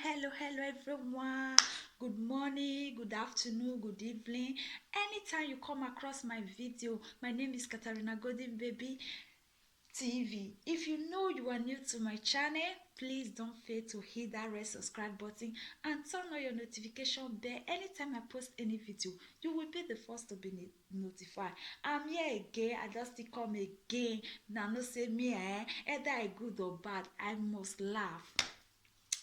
Hello, everyone. Good morning, good afternoon, good evening. Anytime you come across my video, my name is Katarina Golden Baby TV. If you know you are new to my channel, please don't fail to hit that red subscribe button and turn on your notification bell. Anytime I post any video, you will be the first to be notified. I'm here again. I just still come again. Now, no say me, either I good or bad, I must laugh.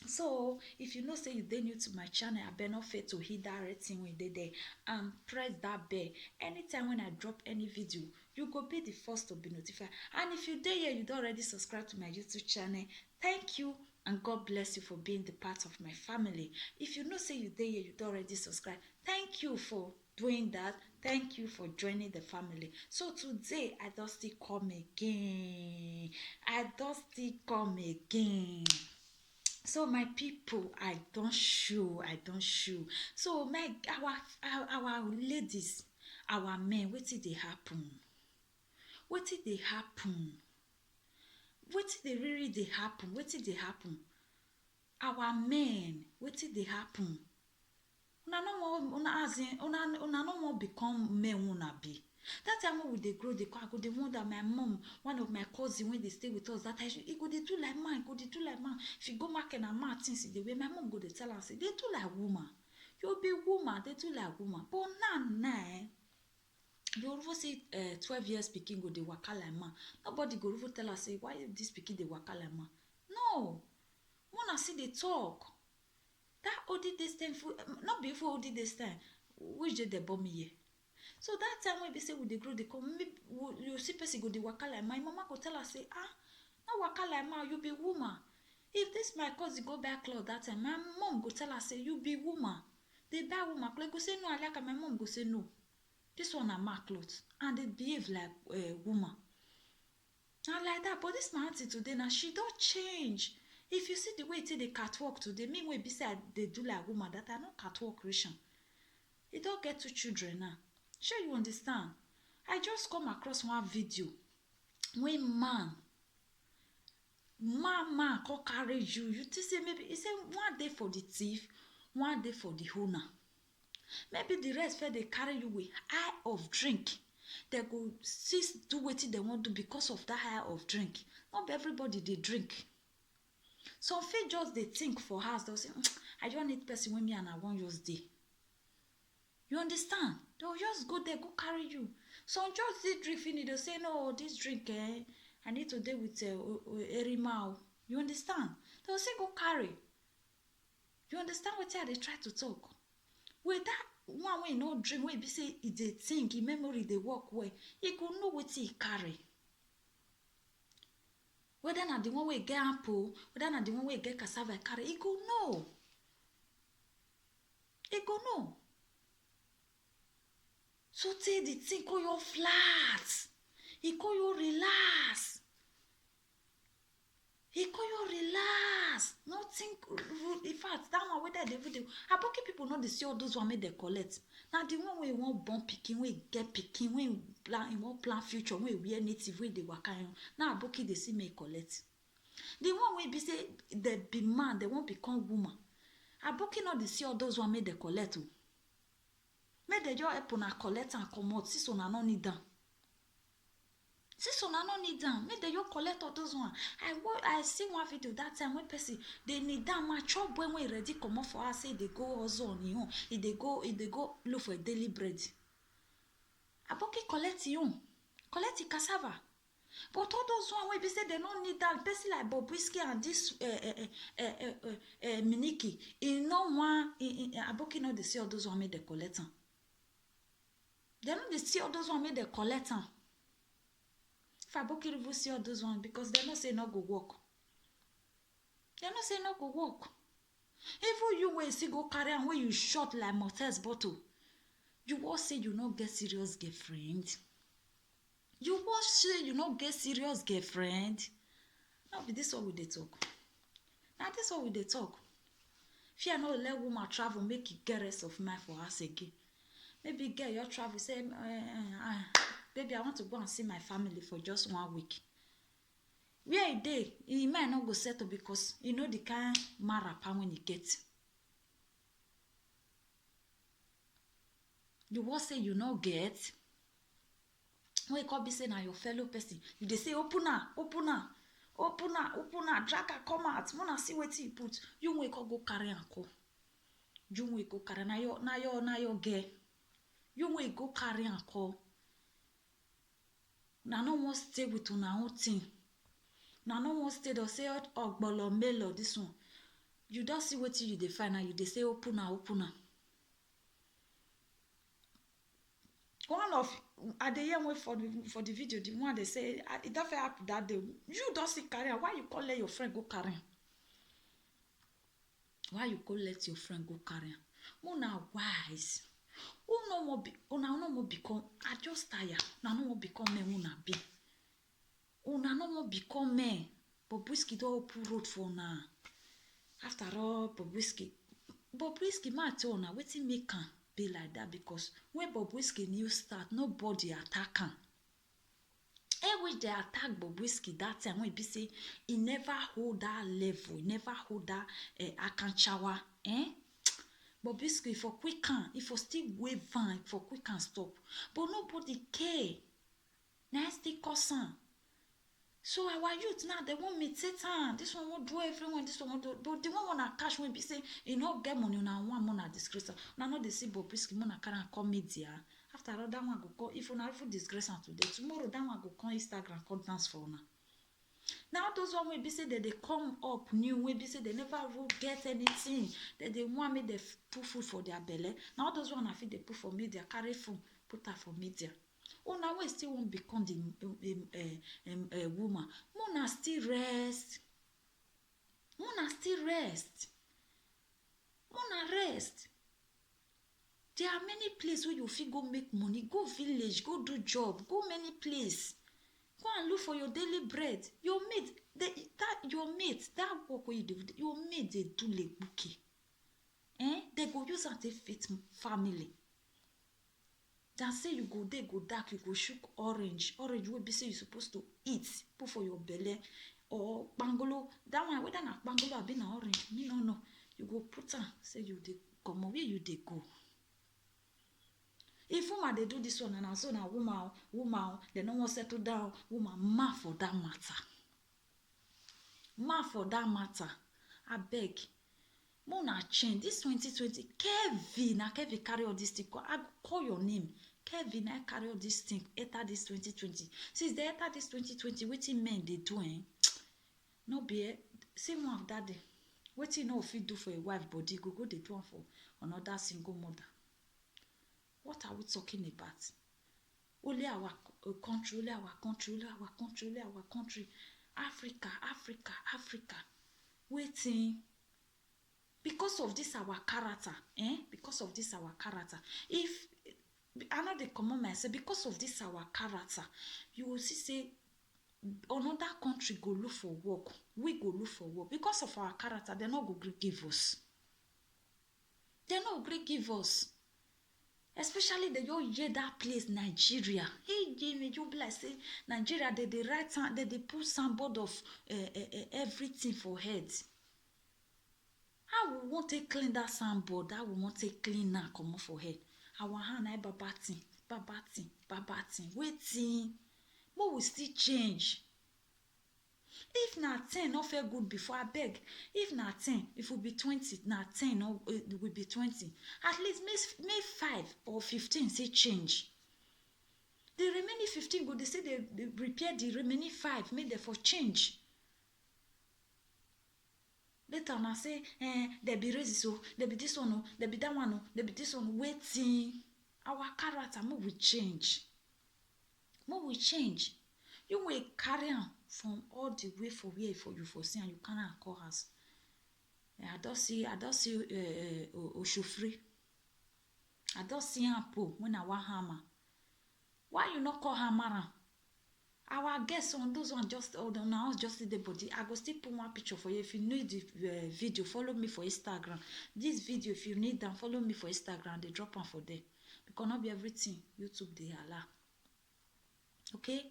So if you know say you dey new to my channel, I better not fail to hit that red thing when they there and press that bell. Anytime when I drop any video, you go be the first to be notified. And if you dey here, you don't already subscribe to my YouTube channel, thank you and God bless you for being the part of my family. If you know say you dey here, you don't already subscribe, thank you for doing that. Thank you for joining the family. So today I just still come again. So my people, I don't show. So my our ladies, our men, wetin dey happen? Wetin dey happen? Wetin dey really dey happen? Wetin dey happen? Our men, wetin dey happen? Una no wan become men una be. That time when we dey grow, I go dey wonder my mom, one of my cousin when they stay with us that time, he go dey do like man, If you go market na man things the way my mom go dey tell am say they do like woman. You be woman, they do like woman. But now, you even see 12 years pikin go dey waka like man. Nobody go even tell us say why this pikin dey waka like man. No, wanna see the talk. That olden days time, not before olden days time, which day they born me here. So that time when they say we dey grow, they come, you see person go dey waka like my mama go tell her say, not waka like man, you be woman. If this my cousin go buy cloth that time, my mom go tell her say, you be woman. They buy woman cloth, go say no, I like her. My mom go say no. This one are my clothes, and they behave like woman. And like that, but this my auntie today now, she don't change. If you see the way they catwalk today, me wey be say they do like woman, that I not catwalk Christian. He don't get 2 children now. Sure you understand? I just come across one video when man come carry you think say maybe he say one day for the thief, one day for the owner. Maybe the rest where they carry you with eye of drink, they go cease do wetin they want to because of that eye of drink. Not everybody they drink. Some fit just they think for house, they'll say I don't need person with me and I want yours day. You understand? They'll just go there, go carry you. Some just did drink finish, they'll say no, this drink I need to deal with Erimao. You understand? They'll say go carry. You understand what they try to talk? With that one way no drink, wey be say e dey think, e memory dey work well, e go know wetin e carry. Whether na the one wey get apple, whether na the one wey get cassava carry, e go know. E go know. So take the thing call you flat. He call you relax. Nothing. In fact, that one whether they do. Aboki people know they see all those one make they collect. Now the one wey want born pikin, wey get pikin, wey plan future, wey wear native, wey they waka. Now aboki they see me collect. The one wey be say they be man, they won't become woman. Aboki know they see all those one make they collect. Make they just help una collect and come out. Since una no need them. Make they just collect all those one. I see one video that time when person they need them. My chop when we ready come off for us, say they go also on you. If they go look for a daily bread. Aboki collect you, collect the cassava. But all those one wey be say they don't need that. Person like Bobrisky and this Miniki, no one Aboki know they see all those one make they collect them. They know they see all those one make they collect them. If Aboki will see all those one because they know say no go work. Even you when see go carry and when you shot like Mortez bottle, you will say you not get serious girlfriend. Now be this what we dey talk. Fear no let woman travel, make it get rest of mind for us again. Maybe get your travel, say baby, I want to go and see my family for just 1 week. where e dey e might not go settle because e know the kind man rapper when e get. You wan say you no get when e come be say na your fellow person you dey say open am drag am come out una see wetin e put you wey come go carry am come you wey go carry na your girl you wey go carry am come na no wan stay with una own thing na no wan stay don say ogbolo melo this one you don see wetin you dey find now you dey say open am one of I dey hear for the video the one dey say e don fit happen that day you don see carry am why you come let your friend go carry am una wise una no wan become I just tire una no wan become men una be una no wan become men Bobrisky don open road for una after all Bobrisky ma tell una wetin make am be like that because when Bobrisky new start nobody attack am which dey attack Bobrisky that time when e be say e never hold that level e never hold that akanchawa Bobrisky for quick am e for still wave am for quick and stop but nobody care na still cause am so our youth now they wan imitate am this one wan do everyone this one wan do but the one wanna catch when be say e no get money una one una disgrace am una no dey see Bobrisky una carry am come media after all that one go come if una even disgrace am today tomorrow that one go come Instagram come dance for una now those one wey be say they dey come up new wey be say they never even get anything they dey want make they put food for their belle now those one I fit dey put for media carry phone put am for media una wey still wan become the woman una still rest there are many places wey you fit go make money go village go do job go many place go and look for your daily bread your mate that work wey you dey your mate dey do legbuke they go use am take feed family than say you go dey go dark you go shook orange wey be say you suppose to eat put for your belle or kpangolo that one whether na kpangolo abi na orange me no know you go put am say you dey comot where you dey go if woman dey do this one na so na woman they no wan settle down woman ma for that matter abeg make una change this 2020 Kevin carry all this thing I go call your name Kevin na carry all this thing enter this 2020 since they enter this 2020 wetin men dey do no be see one of that day wetin no fit do for a wife body go dey do am for another single mother what are we talking about only our country Africa wetin because of this our character if I no dey comot myself because of this our character you go see say another country go look for work we go look for work because of our character dem no go gree give us especially the yo hear that place Nigeria you be like say Nigeria they dey write they dey put signboard of everything for head how we wan take clean that signboard how we wan take clean now comot for head our hand na baba thing wetin make we still change if na 10 no feel good before abeg if na 10 if we be 20 na 10 no we be 20 at least make 5 or 15 say change the remaining 15 go dey say they repair the remaining 5 make dem for change later na say there be racist o there be this one o there be that one o there be this one wetin our character make we change you wey carry am from all the way for where for you for see and you carry am come house I don see Oshofri I don see am po when I wan hammer why you no call hammer am our guests on those one just now just see the body I go still put one picture for you if you need the video follow me for Instagram this video if you need them follow me for Instagram they drop am for there because not be everything YouTube dey allow okay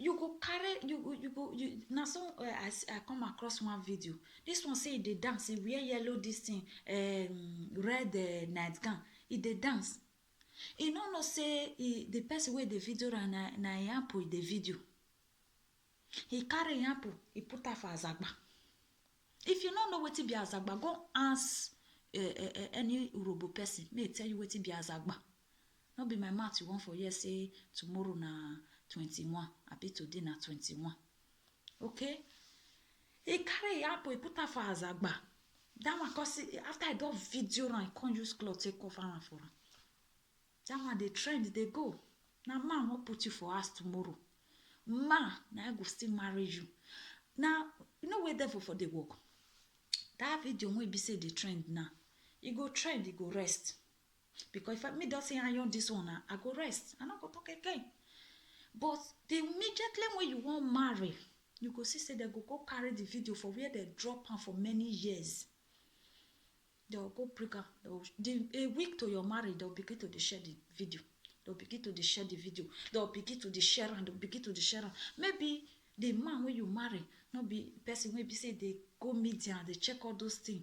you go carry you now. So I come across one video. This one say they dance, he wear yellow this thing, red nightgown, he dey dance. He no know say the person wey the video na yampo the video. He carry yampo, he put her for azagba. If you no know wetin be azagba, go ask any Urobo person, may tell you wetin be azagba. No be my mouth you want for here say tomorrow na 21, abi today na 21. Okay? He carry yampo, he put her for azagba. That one cause after I do video and I can't use cloth take cover am for am. That one the trend they go. Now man won't put you for us tomorrow. Man, now I go still marry you. Now, you know where devil for the work. That video will be say the trend now. You go trend, you go rest. Because if me don't say I on this one, I go rest. I not go talk again. But the immediately when you want marry, you go see say they go carry the video for where they drop am for many years. They'll go break up. A week to your marriage, they'll begin to share the video. They'll begin to share the video. They'll begin to share and they'll begin to share. Maybe the man when you marry, not be person maybe say they go media and they check all those things.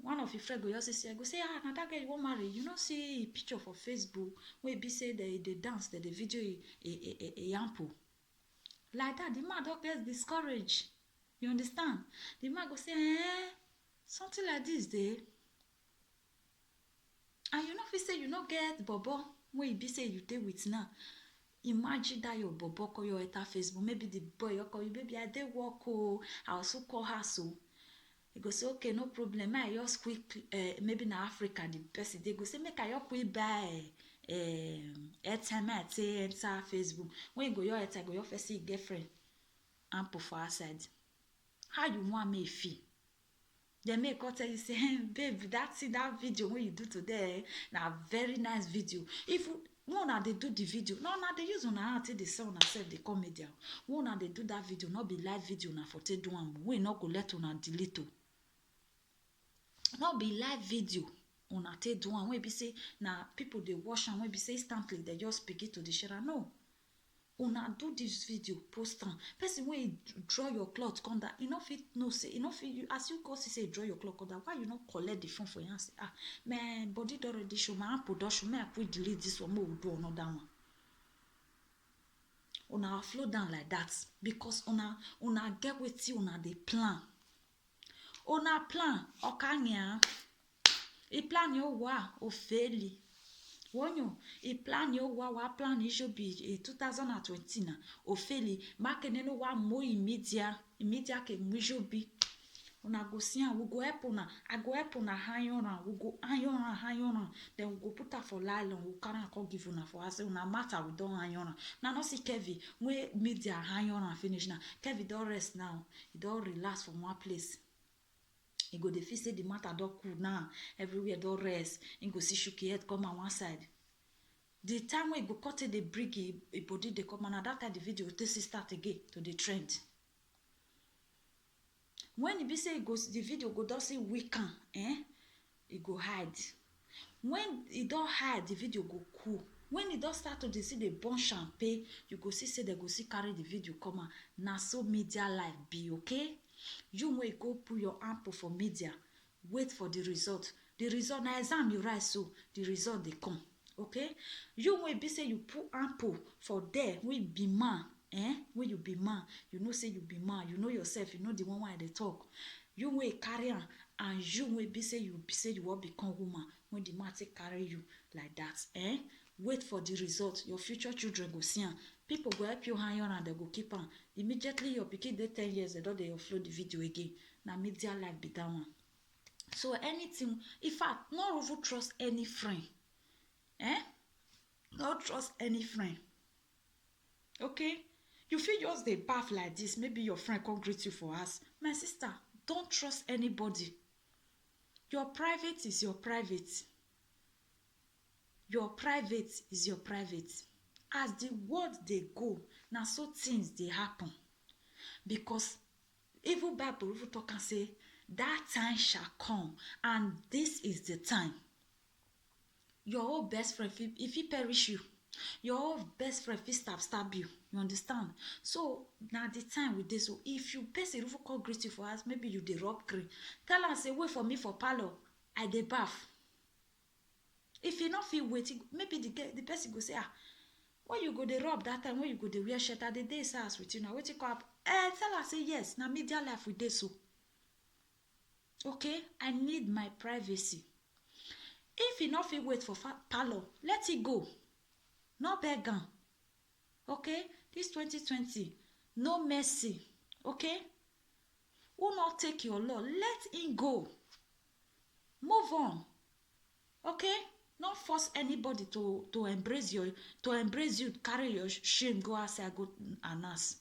One of your friends go just say, now that guy you want marry, you know see a picture for Facebook where be say they dance, that the video a yampo. Like that, the man don't get discouraged. You understand? The man go say, something like this day. And you know if you say you not get bobo when you be say you dey with now. Imagine that your bobo call your enter Facebook. Maybe the boy you call you, baby, I dey work oh. I also call her so. He go say, okay, no problem. I just quick maybe na Africa the person they go say, make I just quick buy airtime I say enter Facebook. When you go your airtime, go your first see girlfriend ample for outside. How you want me feel? They may call tell you say, hey, baby, that video when you do today, na very nice video. If one they do the video, no, they use on how they say on self they come media. One they do that video, not be live video na for te do am. We not go let on delete. Not be live video on a te do am. When be say na people they watch and when be say instantly they just begin to the share. No. Una do this video, post am. Person when you draw your cloth, come that you know fit no say, you know fit you as you go see say draw your cloth, come that why you not collect the phone for you and say my body don't already show my production, may I quick delete this one, more do another one. Una flow down like that because una get with you, una the plan. Una plan okanya. E plan yo wa o faili. Wonyo, e plan yo wa plan ijo bi 2020 na o feli make ne no wa mo immediate ke mwijo bi una go see and we go help una I go help una hayona we go hayona then we go put her for nylon we can call give una for us una matter we don hayona na no see Kevin we media hayona finish now Kevin don rest now he don relax from one place. He go dey feel say the matter don cool now. Everywhere don rest. He go see Shuki head come on one side. The time when he go cut it, the brig, he body they come and at that time the video will start again to the trend. When he be say he goes, the video go down say weaken, he go hide. When he don't hide, the video go cool. When he don't start to see the burn champagne, you go see say they go see carry the video come on. Now so media life be okay. You may go put your ample for media. Wait for the result. The result na exam you write so the result they come. Okay? You may be say you put ample for there we be man. When you be man, you know say you be man, you know yourself, you know the one why they talk. You may carry on and you may be say you will become woman when the man take carry you like that. Wait for the result. Your future children go see am. People go help you hang on and they go keep on. Immediately your pikin dey 10 years, they don't they upload the video again. Now media life be that one. So anything, in fact, not even trust any friend. Not trust any friend. Okay? You feel just dey baff like this. Maybe your friend come greet you for us. My sister, don't trust anybody. Your private is your private. Your private is your private. As the word they go, now so things they happen. Because even Bible even talk and say, that time shall come, and this is the time. Your old best friend, if he perish you, Your best friend fit stab you, you understand? So na the time with this. So if you person even call greet you for house, maybe you dey rub cream, tell am say wait for me for parlour, I dey baff. If you no fit wait, maybe the person go say, when you go dey rub that time, when you go dey wear shirt, I dey inside house with you now, wetin come happen? Tell her say yes, na media life we dey so. Okay, I need my privacy. If you no fit wait for parlour, let it go. No beg am. Okay, this 2020, no mercy. Okay, who not take your law, let him go. Move on. Okay, not force anybody to embrace you, carry your shame go outside, go announce.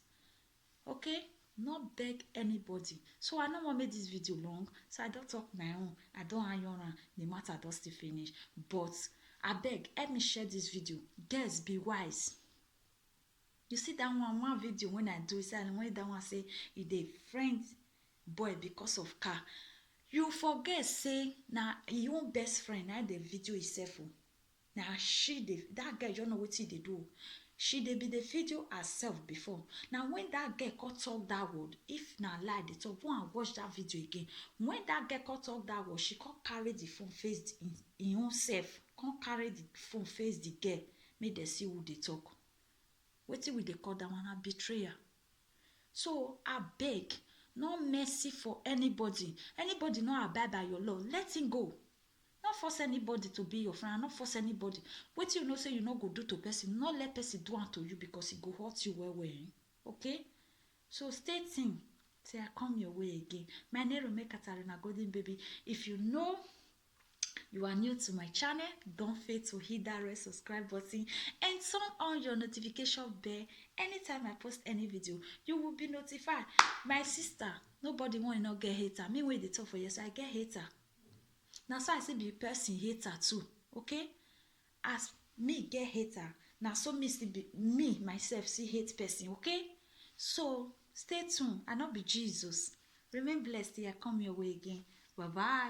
Okay, not beg anybody. So I no wan make this video long, so I don talk my own, I don iron am, the matter don still finish. But abeg, help me share this video. Girls, be wise. You see that one video when I do, say when that one say e dey friend boy because of car, you forget say na your own best friend na dey video itself. Na she dey, that girl you know wetin dey do. She dey be the video herself before. Now when that girl come talk that word, if na lie dey talk, go and watch that video again. When that girl come talk that word, she come carry the phone face in own self, come carry the phone face the girl, make dem see who dey talk. Wetin we dey call that one? A betrayer. So abeg, no mercy for anybody. Anybody no abide by your law, let him go. Not force anybody to be your friend, not force anybody. Wetin you know say you no go do to person, not let person do am to you because e go hurt you well. Okay? So stay tuned till I come your way again. My name is Katarina Golden Baby. If you know you are new to my channel, don't fail to hit that red subscribe button and turn on your notification bell. Anytime I post any video, you will be notified. My sister, nobody want to not get hater. Me when they talk for yes, I get hater. Now so I say be person hater too. Okay? As me get hater, now so me still be me myself see hate person. Okay? So stay tuned. I not be Jesus. Remain blessed till I come your way again. Bye bye.